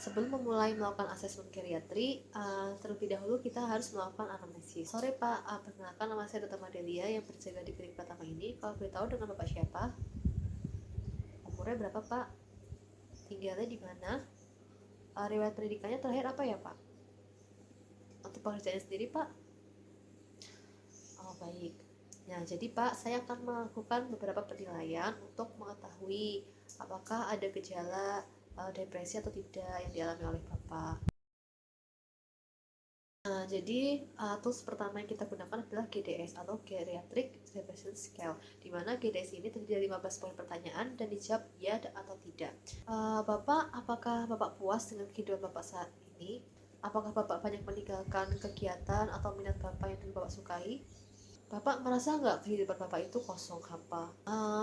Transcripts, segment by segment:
Sebelum memulai melakukan asesmen geriatri, terlebih dahulu kita harus melakukan anamnesis. Sore Pak, perkenalkan nama saya Dr. Madelia yang berjaga di klinik pertama ini. Kalau boleh tahu dengan Bapak siapa? Umurnya berapa Pak? Tinggalnya di mana? Riwayat pendidikannya terakhir apa ya Pak? Untuk pekerjaannya sendiri Pak? Oh baik. Nah jadi Pak, saya akan melakukan beberapa penilaian untuk mengetahui apakah ada gejala depresi atau tidak yang dialami oleh Bapak. Nah, jadi tools pertama yang kita gunakan adalah GDS atau Geriatric Depression Scale, di mana GDS ini terdiri dari 15 poin pertanyaan dan dijawab ya atau tidak. Bapak, apakah Bapak puas dengan kehidupan Bapak saat ini? Apakah Bapak banyak meninggalkan kegiatan atau minat Bapak yang dulu Bapak sukai? Bapak merasa nggak kehidupan Bapak itu kosong hampa?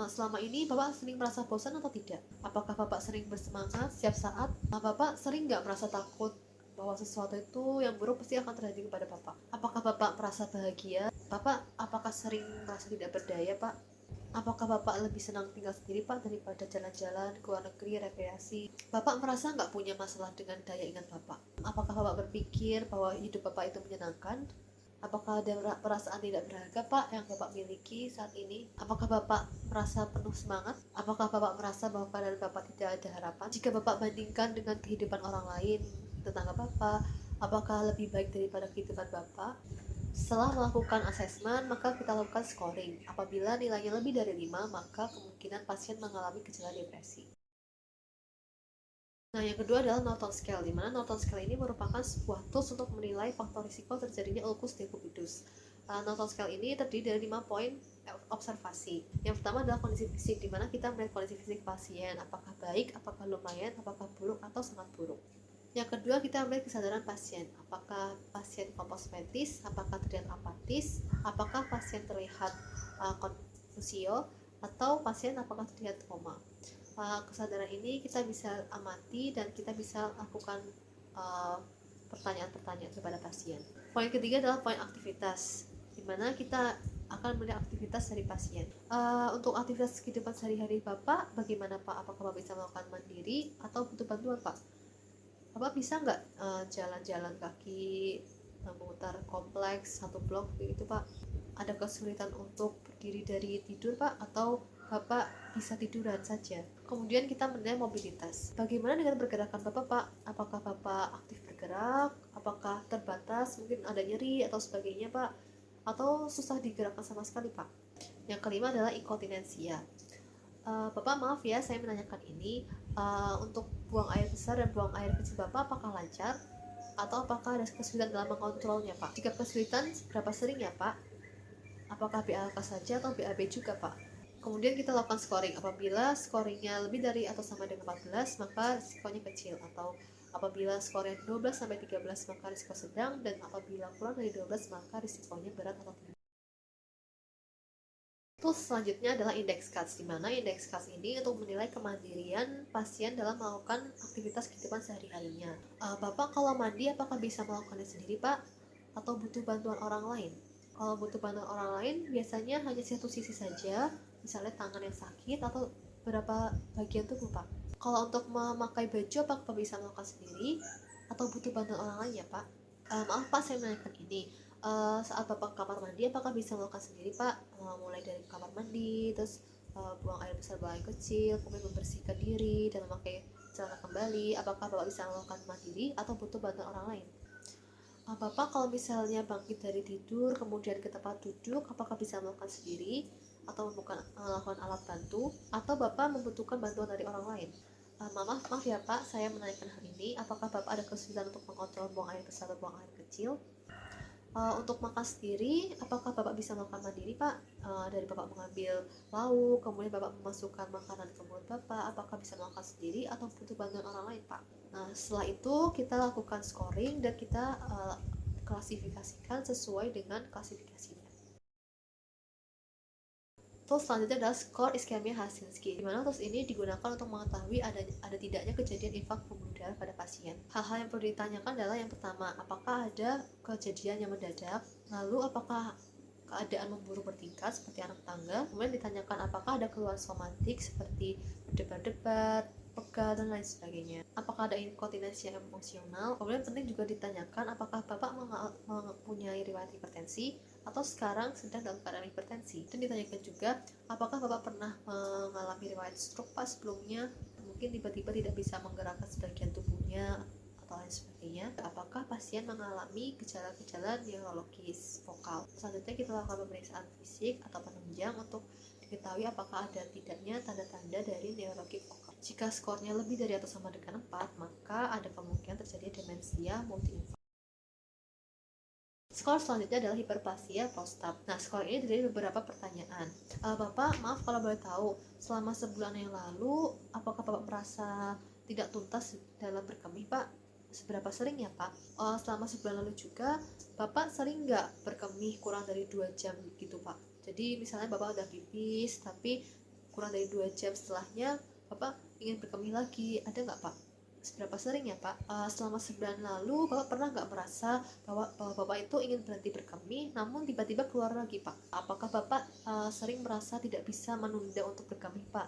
Selama ini Bapak sering merasa bosan atau tidak? Apakah Bapak sering bersemangat setiap saat? Bapak sering nggak merasa takut bahwa sesuatu itu yang buruk pasti akan terjadi kepada Bapak? Apakah Bapak merasa bahagia? Bapak apakah sering merasa tidak berdaya Pak? Apakah Bapak lebih senang tinggal sendiri Pak daripada jalan-jalan ke luar negeri, rekreasi? Bapak merasa nggak punya masalah dengan daya ingat Bapak? Apakah Bapak berpikir bahwa hidup Bapak itu menyenangkan? Apakah ada perasaan tidak berharga Pak yang Bapak miliki saat ini? Apakah Bapak merasa penuh semangat? Apakah Bapak merasa bahwa keadaan Bapak tidak ada harapan? Jika Bapak bandingkan dengan kehidupan orang lain, tetangga Bapak, apakah lebih baik daripada kehidupan Bapak? Setelah melakukan asesmen, maka kita lakukan scoring. Apabila nilainya lebih dari 5, maka kemungkinan pasien mengalami gejala depresi. Nah, yang kedua adalah Norton Scale, di mana Norton Scale ini merupakan sebuah tools untuk menilai faktor risiko terjadinya ulcus decubitus. Norton Scale ini terdiri dari 5 poin observasi. Yang pertama adalah kondisi fisik, di mana kita melihat kondisi fisik pasien, apakah baik, apakah lumayan, apakah buruk, atau sangat buruk. Yang kedua, kita melihat kesadaran pasien, apakah pasien komposmentis, apakah terlihat apatis, apakah pasien terlihat konfusio, atau pasien apakah terlihat koma. Kesadaran ini kita bisa amati dan kita bisa lakukan pertanyaan-pertanyaan kepada pasien. Poin ketiga adalah poin aktivitas, di mana kita akan melihat aktivitas dari pasien. Untuk aktivitas kehidupan sehari-hari Bapak, bagaimana Pak? Apakah Bapak bisa melakukan mandiri atau butuh bantuan Pak? Bapak bisa nggak jalan-jalan kaki, memutar kompleks satu blok begitu Pak? Ada kesulitan untuk berdiri dari tidur Pak? Atau Bapak bisa tiduran saja? Kemudian kita menilai mobilitas. Bagaimana dengan pergerakan Bapak Pak? Apakah Bapak aktif bergerak? Apakah terbatas? Mungkin ada nyeri atau sebagainya Pak? Atau susah digerakkan sama sekali Pak? Yang kelima adalah inkontinensia. Bapak maaf ya saya menanyakan ini, untuk buang air besar dan buang air kecil Bapak apakah lancar? Atau apakah ada kesulitan dalam mengontrolnya Pak? Jika kesulitan, berapa sering ya Pak? Apakah BAK saja atau BAB juga Pak? Kemudian kita lakukan scoring. Apabila scoringnya lebih dari atau sama dengan 14, maka risikonya kecil. Atau apabila skornya 12 sampai 13, maka risiko sedang. Dan apabila kurang dari 12, maka risikonya berat atau tidak. Tools selanjutnya adalah index cards, di mana index cards ini untuk menilai kemandirian pasien dalam melakukan aktivitas kehidupan sehari-harinya. Bapak kalau mandi apakah bisa melakukannya sendiri Pak? Atau butuh bantuan orang lain? Kalau butuh bantuan orang lain, biasanya hanya satu sisi saja, misalnya tangan yang sakit atau beberapa bagian tubuh Pak. Kalau untuk memakai baju, apakah Bapak bisa melakukan sendiri? Atau butuh bantuan orang lain ya Pak? Maaf Pak, saya menanyakan ini. Saat Bapak ke kamar mandi, apakah bisa melakukan sendiri Pak? Mulai dari kamar mandi, terus buang air besar, buang air kecil, kemudian membersihkan diri dan memakai celana kembali. Apakah Bapak bisa melakukan mandiri atau butuh bantuan orang lain? Bapak kalau misalnya bangkit dari tidur kemudian ke tempat duduk, apakah bisa melakukan sendiri atau melakukan alat bantu, atau Bapak membutuhkan bantuan dari orang lain? Maaf ya Pak, saya menanyakan hal ini. Apakah Bapak ada kesulitan untuk mengontrol buang air besar atau buang air kecil? Untuk makan sendiri, apakah Bapak bisa makan mandiri Pak? Dari Bapak mengambil lauk, kemudian Bapak memasukkan makanan ke mulut Bapak, apakah bisa makan sendiri atau butuh bantuan orang lain Pak? Nah, setelah itu kita lakukan scoring dan kita klasifikasikan sesuai dengan klasifikasinya. Tools selanjutnya adalah skor iskemia Helsinki, di mana tools ini digunakan untuk mengetahui ada tidaknya kejadian infak pembuluh darah pada pasien. Hal-hal yang perlu ditanyakan adalah yang pertama, apakah ada kejadian yang mendadak, lalu apakah keadaan memburuk bertingkat seperti anak tangga, kemudian ditanyakan apakah ada keluhan somatik seperti berdebar-debar, pegal, dan lain sebagainya. Apakah ada inkontinensi emosional? Kemudian penting juga ditanyakan apakah Bapak mempunyai riwayat hipertensi atau sekarang sedang dalam keadaan hipertensi. Dan ditanyakan juga apakah Bapak pernah mengalami riwayat stroke Pak sebelumnya, mungkin tiba-tiba tidak bisa menggerakkan sebagian tubuhnya atau lain sebagainya. Apakah pasien mengalami gejala-gejala neurologis vokal. Selanjutnya kita lakukan pemeriksaan fisik atau penunjang untuk diketahui apakah ada tidaknya tanda-tanda dari neurologi vokal. Jika skornya lebih dari atau sama dengan 4, maka ada kemungkinan terjadi demensia multi-infark. Skor selanjutnya adalah hiperplasia prostat. Nah, skor ini dari beberapa pertanyaan. Bapak, maaf kalau boleh tahu, selama sebulan yang lalu, apakah Bapak merasa tidak tuntas dalam berkemih, Pak? Seberapa sering ya, Pak? Selama sebulan lalu juga, Bapak sering nggak berkemih kurang dari 2 jam gitu, Pak? Jadi misalnya Bapak udah pipis, tapi kurang dari 2 jam setelahnya, Bapak ingin berkemih lagi, ada nggak, Pak? Seberapa sering ya, Pak? Selama sebulan lalu, Bapak pernah nggak merasa bahwa Bapak itu ingin berhenti berkemih, namun tiba-tiba keluar lagi, Pak? Apakah Bapak sering merasa tidak bisa menunda untuk berkemih, Pak?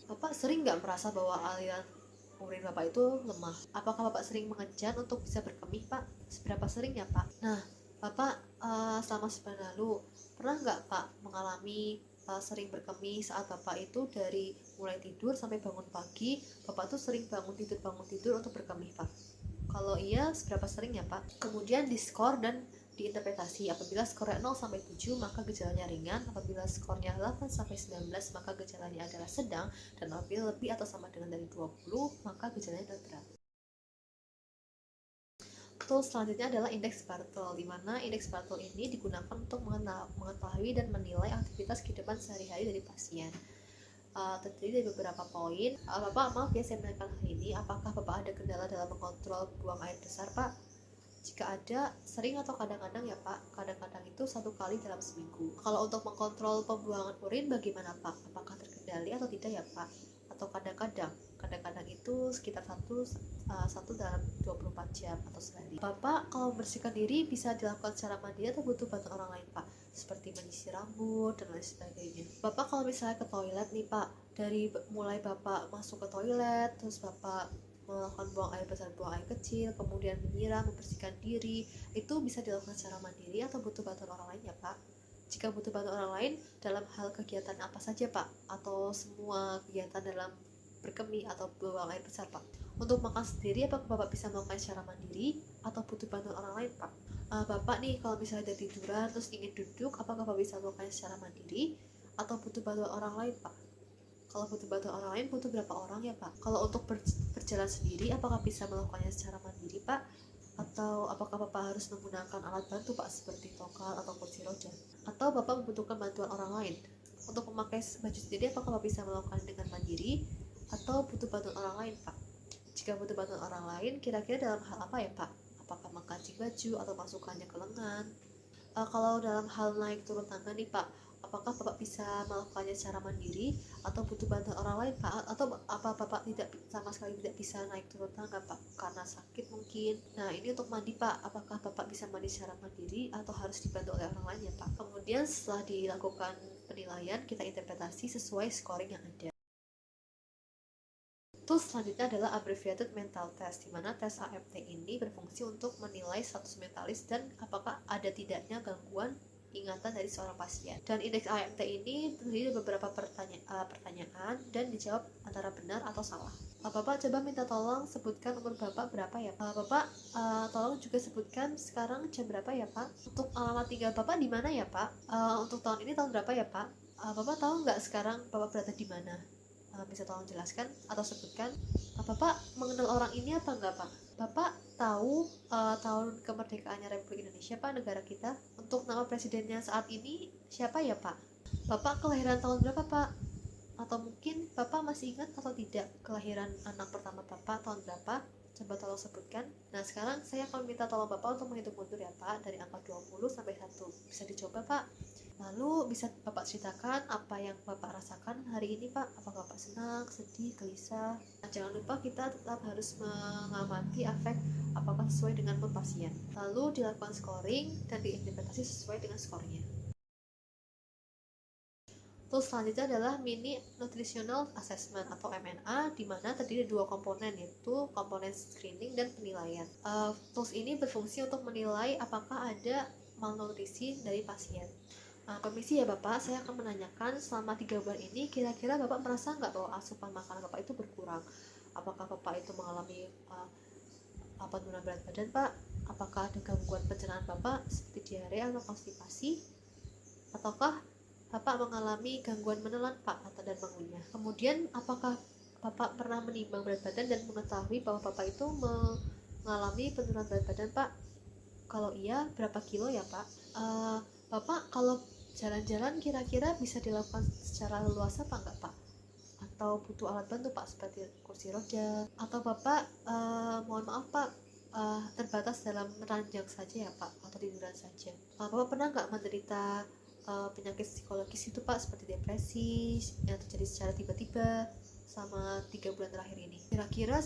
Bapak sering nggak merasa bahwa aliran urin Bapak itu lemah? Apakah Bapak sering mengejan untuk bisa berkemih, Pak? Seberapa sering ya, Pak? Nah, Bapak selama sebulan lalu, pernah nggak Pak mengalami sering berkemih saat Bapak itu dari mulai tidur sampai bangun pagi, Bapak tuh sering bangun tidur untuk berkemih, Pak? Kalau iya, seberapa sering ya, Pak? Kemudian diskor dan diinterpretasi. Apabila skornya 0 sampai 7, maka gejalanya ringan. Apabila skornya 8 sampai 19, maka gejalanya adalah sedang. Dan apabila lebih atau sama dengan dari 20, maka gejalanya adalah berat. Tool selanjutnya adalah indeks Bartle, di mana indeks Bartle ini digunakan untuk mengetahui dan menilai aktivitas kehidupan sehari-hari dari pasien. Terdiri dari beberapa poin. Bapak, maaf ya saya menanyakan hal ini, apakah Bapak ada kendala dalam mengontrol buang air besar, Pak? Jika ada, sering atau kadang-kadang ya, Pak? Kadang-kadang itu 1 kali dalam seminggu. Kalau untuk mengkontrol pembuangan urin bagaimana, Pak? Apakah terkendali atau tidak ya, Pak? Atau kadang-kadang? Kadang-kadang itu sekitar satu dalam 24 jam atau sehari. Bapak kalau membersihkan diri bisa dilakukan secara mandiri atau butuh bantuan orang lain, Pak? Seperti menyisir rambut dan lain sebagainya. Bapak kalau misalnya ke toilet nih, Pak, dari mulai Bapak masuk ke toilet, terus Bapak melakukan buang air besar, buang air kecil, kemudian menyiram, membersihkan diri, itu bisa dilakukan secara mandiri atau butuh bantuan orang lain ya, Pak? Jika butuh bantuan orang lain, dalam hal kegiatan apa saja, Pak? Atau semua kegiatan dalam berkemih atau buang air besar, Pak? Untuk makan sendiri, apakah Bapak bisa melakukan secara mandiri atau butuh bantuan orang lain, Pak? Bapak nih, kalau misalnya ada tiduran terus ingin duduk, apakah Bapak bisa melakukan secara mandiri atau butuh bantuan orang lain, Pak? Kalau butuh bantuan orang lain, butuh berapa orang ya, Pak? Kalau untuk berjalan sendiri, apakah bisa melakukannya secara mandiri, Pak? Atau apakah Bapak harus menggunakan alat bantu, Pak, seperti tongkat atau kursi roda? Atau Bapak membutuhkan bantuan orang lain? Untuk memakai baju sendiri, apakah Bapak bisa melakukan dengan mandiri atau butuh bantuan orang lain, Pak? Jika butuh bantuan orang lain, kira-kira dalam hal apa ya, Pak? Apakah mengkancing baju atau masukkannya ke lengan? Kalau dalam hal naik turun tangga nih, Pak, apakah Bapak bisa melakukannya secara mandiri atau butuh bantuan orang lain, Pak? Atau apa Bapak tidak sama sekali tidak bisa naik turun tangga, Pak, karena sakit mungkin? Nah, ini untuk mandi, Pak, apakah Bapak bisa mandi secara mandiri atau harus dibantu oleh orang lain ya, Pak? Kemudian setelah dilakukan penilaian, kita interpretasi sesuai scoring yang ada. Tools selanjutnya adalah Abbreviated Mental Test, di mana tes AMT ini berfungsi untuk menilai status mentalis dan apakah ada tidaknya gangguan ingatan dari seorang pasien. Dan indeks AMT ini terdiri dari beberapa pertanyaan dan dijawab antara benar atau salah. Bapak coba minta tolong sebutkan umur Bapak berapa ya, Pak? Bapak tolong juga sebutkan sekarang jam berapa ya, Pak? Untuk alamat tinggal Bapak di mana ya, Pak? Untuk tahun ini tahun berapa ya, Pak? Bapak tahu nggak sekarang Bapak berada di mana? Bisa tolong jelaskan atau sebutkan. Bapak mengenal orang ini apa enggak, Pak? Bapak tahu tahun kemerdekaannya Republik Indonesia, Pak, negara kita? Untuk nama presidennya saat ini siapa ya, Pak? Bapak kelahiran tahun berapa, Pak? Atau mungkin Bapak masih ingat atau tidak kelahiran anak pertama Bapak tahun berapa? Coba tolong sebutkan. Nah, sekarang saya akan minta tolong Bapak untuk menghitung mundur ya, Pak, dari angka 20 sampai 1. Bisa dicoba, Pak? Lalu bisa Bapak ceritakan apa yang Bapak rasakan hari ini, Pak? Apakah Bapak senang, sedih, gelisah? Nah, jangan lupa kita tetap harus mengamati efek apakah sesuai dengan mood pasien. Lalu dilakukan scoring dan diinterpretasi sesuai dengan skornya. Terus selanjutnya adalah mini nutritional assessment atau MNA, di mana terdiri dari 2 komponen, yaitu komponen screening dan penilaian. Tools ini berfungsi untuk menilai apakah ada malnutrisi dari pasien. Permisi ya Bapak, saya akan menanyakan selama 3 bulan ini kira-kira Bapak merasa nggak bahwa asupan makanan Bapak itu berkurang? Apakah Bapak itu mengalami penurunan berat badan Pak? Apakah ada gangguan pencernaan Bapak seperti diare atau konstipasi? Ataukah Bapak mengalami gangguan menelan Pak atau dan mengunyah? Kemudian apakah Bapak pernah menimbang berat badan dan mengetahui bahwa Bapak itu mengalami penurunan berat badan Pak? Kalau iya, berapa kilo ya Pak? Bapak kalau jalan-jalan kira-kira bisa dilakukan secara leluasa apa enggak Pak? Atau butuh alat bantu Pak seperti kursi roda? Atau Bapak mohon maaf Pak terbatas dalam ranjang saja ya Pak atau tiduran saja? Bapak pernah nggak menderita penyakit psikologis itu Pak seperti depresi yang terjadi secara tiba-tiba selama 3 bulan terakhir ini? Kira-kira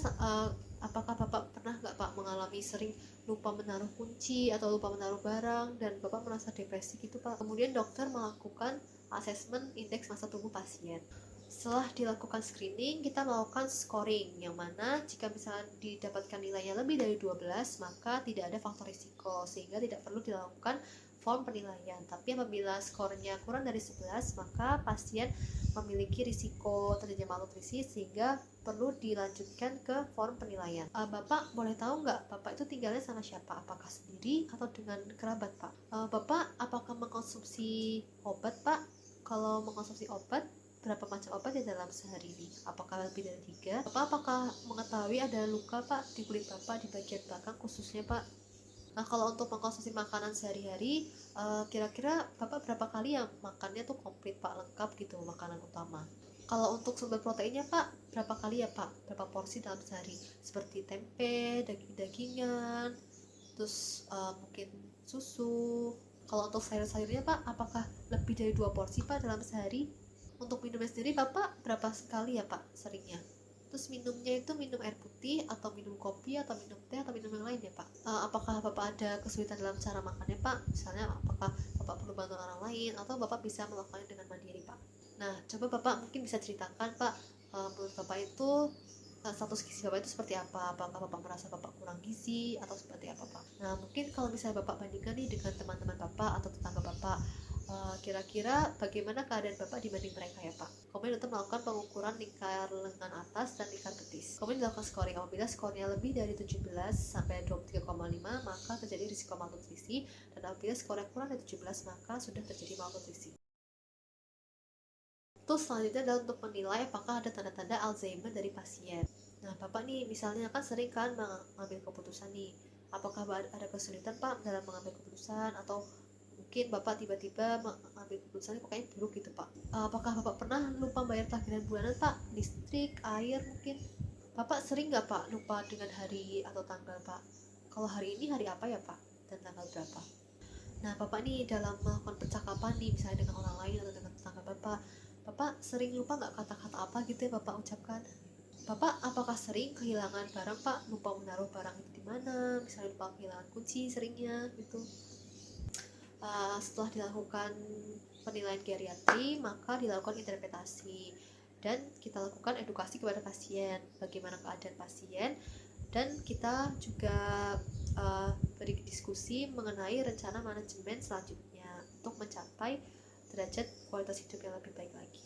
apakah Bapak pernah nggak Pak mengalami sering lupa menaruh kunci atau lupa menaruh barang dan Bapak merasa depresi gitu Pak? Kemudian dokter melakukan asesmen indeks massa tubuh pasien. Setelah dilakukan screening, kita melakukan scoring, yang mana jika misalnya didapatkan nilainya lebih dari 12, maka tidak ada faktor risiko, sehingga tidak perlu dilakukan form penilaian. Tapi apabila skornya kurang dari 11, maka pasien memiliki risiko terjadi malnutrisi sehingga perlu dilanjutkan ke form penilaian. Bapak boleh tahu nggak, Bapak itu tinggalnya sama siapa? Apakah sendiri atau dengan kerabat Pak? Bapak apakah mengkonsumsi obat Pak? Kalau mengkonsumsi obat, berapa macam obat ya dalam sehari ini? Apakah lebih dari 3? Bapak apakah mengetahui ada luka Pak di kulit Bapak di bagian belakang khususnya Pak? Nah, kalau untuk mengkonsumsi makanan sehari-hari, kira-kira Bapak berapa kali ya makannya tuh komplit Pak, lengkap gitu makanan utama? Kalau untuk sumber proteinnya Pak, berapa kali ya Pak? Berapa porsi dalam sehari? Seperti tempe, daging-dagingan, terus mungkin susu. Kalau untuk sayur-sayurnya Pak, apakah lebih dari 2 porsi Pak dalam sehari? Untuk minumnya sendiri Bapak berapa sekali ya Pak seringnya? Terus minumnya itu minum air putih atau minum kopi atau minum teh atau minum yang lain ya Pak? Apakah Bapak ada kesulitan dalam cara makannya Pak? Misalnya apakah Bapak perlu bantuan orang lain atau Bapak bisa melakukannya dengan mandiri Pak? Nah, coba Bapak mungkin bisa ceritakan Pak, menurut Bapak itu status gizi Bapak itu seperti apa? Apakah Bapak merasa Bapak kurang gizi atau seperti apa Pak? Nah, mungkin kalau misalnya Bapak bandingkan nih dengan teman-teman Bapak atau tetangga Bapak, kira-kira bagaimana keadaan Bapak dibanding mereka ya Pak? Kemudian untuk melakukan pengukuran lingkar lengan atas dan lingkar betis. Kemudian dilakukan scoring. Apabila skornya lebih dari 17 sampai 23,5, maka terjadi risiko malnutrisi, dan apabila skornya kurang dari 17, maka sudah terjadi malnutrisi. Terus selanjutnya adalah untuk menilai apakah ada tanda-tanda Alzheimer dari pasien. Nah, Bapak nih misalnya kan sering kan mengambil keputusan nih. Apakah ada kesulitan Pak dalam mengambil keputusan, atau mungkin Bapak tiba-tiba mengambil keputusan pokoknya buruk gitu Pak? Apakah Bapak pernah lupa bayar tagihan bulanan Pak? Listrik, air mungkin? Bapak sering nggak Pak lupa dengan hari atau tanggal Pak? Kalau hari ini hari apa ya Pak? Dan tanggal berapa? Nah, Bapak nih dalam melakukan percakapan nih misalnya dengan orang lain atau dengan tetangga Bapak sering lupa nggak kata-kata apa gitu ya Bapak ucapkan? Bapak apakah sering kehilangan barang Pak? Lupa menaruh barang itu di mana? Misalnya lupa kehilangan kunci seringnya gitu. Setelah dilakukan penilaian geriatri, maka dilakukan interpretasi dan kita lakukan edukasi kepada pasien, bagaimana keadaan pasien, dan kita juga berdiskusi mengenai rencana manajemen selanjutnya untuk mencapai derajat kualitas hidup yang lebih baik lagi.